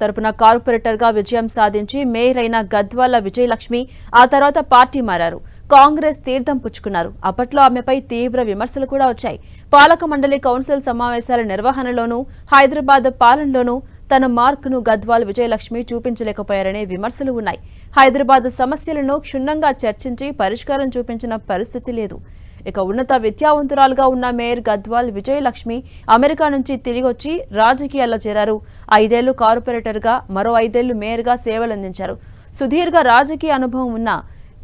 తరపున కార్పొరేటర్ గా విజయం సాధించి మేయర్ అయిన గద్వాల విజయలక్ష్మి ఆ తర్వాత పార్టీ మారారు. కాంగ్రెస్ తీర్థం పుచ్చుకున్నారు. అప్పట్లో ఆమెపై తీవ్ర విమర్శలు కూడా వచ్చాయి. పాలక మండలి కౌన్సిల్ సమావేశాల నిర్వహణలోనూ హైదరాబాద్ పాలనలోనూ తన మార్కును గద్వాల్ విజయలక్ష్మి చూపించలేకపోయారనే విమర్శలు ఉన్నాయి. హైదరాబాద్ సమస్యలను క్షుణ్ణంగా చర్చించి పరిష్కారం చూపించిన పరిస్థితి లేదు. ఇక ఉన్నత విద్యావంతురాలుగా ఉన్న మేయర్ గద్వాల్ విజయలక్ష్మి అమెరికా నుంచి తిరిగొచ్చి రాజకీయాల్లో చేరారు. 5 ఏళ్లు కార్పొరేటర్గా, మరో 5 ఏళ్లు మేయర్గా సేవలందించారు. సుదీర్ఘ రాజకీయ అనుభవం ఉన్న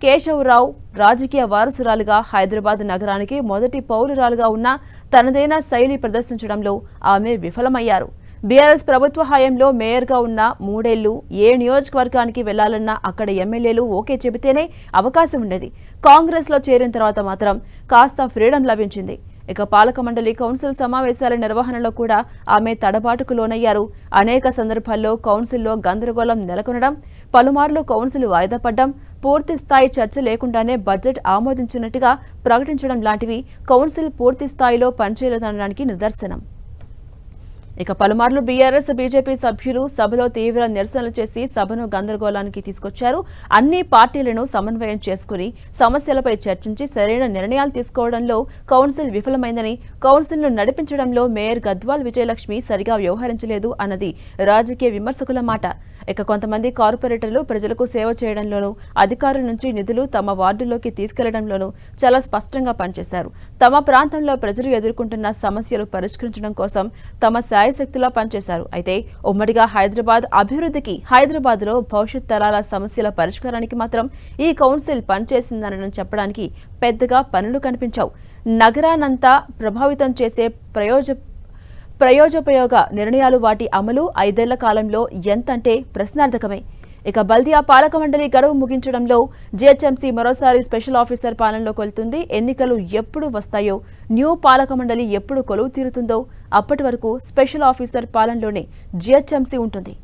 కేశవరావు రాజకీయ వారసురాలుగా హైదరాబాద్ నగరానికి మొదటి పౌరురాలుగా ఉన్న తనదైన శైలి ప్రదర్శించడంలో ఆమె విఫలమయ్యారు. బీఆర్ఎస్ ప్రభుత్వ హయాంలో మేయర్గా ఉన్న 3 ఏళ్లు ఏ నియోజకవర్గానికి వెళ్లాలన్నా అక్కడ ఎమ్మెల్యేలు ఓకే చెబితేనే అవకాశం ఉండేది. కాంగ్రెస్లో చేరిన తర్వాత మాత్రం కాస్త ఫ్రీడమ్ లభించింది. ఇక పాలక మండలి కౌన్సిల్ సమావేశాల నిర్వహణలో కూడా ఆమె తడబాటుకు లోనయ్యారు. అనేక సందర్భాల్లో కౌన్సిల్లో గందరగోళం నెలకొనడం, పలుమార్లు కౌన్సిల్ వాయిదా పడ్డం, పూర్తి స్థాయి చర్చ లేకుండానే బడ్జెట్ ఆమోదించినట్టుగా ప్రకటించడం లాంటివి కౌన్సిల్ పూర్తి స్థాయిలో పనిచేయలేదనడానికి నిదర్శనం. ఇక పలుమార్లు బీఆర్ఎస్, బీజేపీ సభ్యులు సభలో తీవ్ర నిరసనలు చేసి సభను గందరగోళానికి తీసుకొచ్చారు. అన్ని పార్టీలను సమన్వయం చేసుకుని సమస్యలపై చర్చించి సరైన నిర్ణయాలు తీసుకోవడంలో కౌన్సిల్ విఫలమైందని, కౌన్సిల్ను నడిపించడంలో మేయర్ గద్వాల్ విజయలక్ష్మి సరిగా వ్యవహరించలేదు అన్నది రాజకీయ విమర్శకుల మాట. ఇక కొంతమంది కార్పొరేటర్లు ప్రజలకు సేవ చేయడంలోనూ, అధికారుల నుంచి నిధులు తమ వార్డుల్లోకి తీసుకెళ్లడంలోనూ చాలా స్పష్టంగా పనిచేశారు. తమ ప్రాంతంలో ప్రజలు ఎదుర్కొంటున్న సమస్యలు పరిష్కరించడం కోసం తమ శాయశక్తులా పనిచేశారు. అయితే ఉమ్మడిగా హైదరాబాద్ అభివృద్ధికి, హైదరాబాద్లో భవిష్యత్ తరాల సమస్యల పరిష్కారానికి మాత్రం ఈ కౌన్సిల్ పనిచేసిందనడం చెప్పడానికి పెద్దగా పనులు కనిపించావు. నగరానంతా ప్రభావితం చేసే ప్రయోజోపయోగ నిర్ణయాలు, వాటి అమలు 5 ఏళ్ల కాలంలో ఎంతంటే ప్రశ్నార్థకమే. ఇక బల్దియా పాలక మండలి గడువు ముగించడంలో జీహెచ్ఎంసీ మరోసారి స్పెషల్ ఆఫీసర్ పాలనలోకి వెళ్తుంది. ఎన్నికలు ఎప్పుడు వస్తాయో, న్యూ పాలక మండలి ఎప్పుడు కొలువు తీరుతుందో అప్పటి వరకు స్పెషల్ ఆఫీసర్ పాలనలోనే జీహెచ్ఎంసీ ఉంటుంది.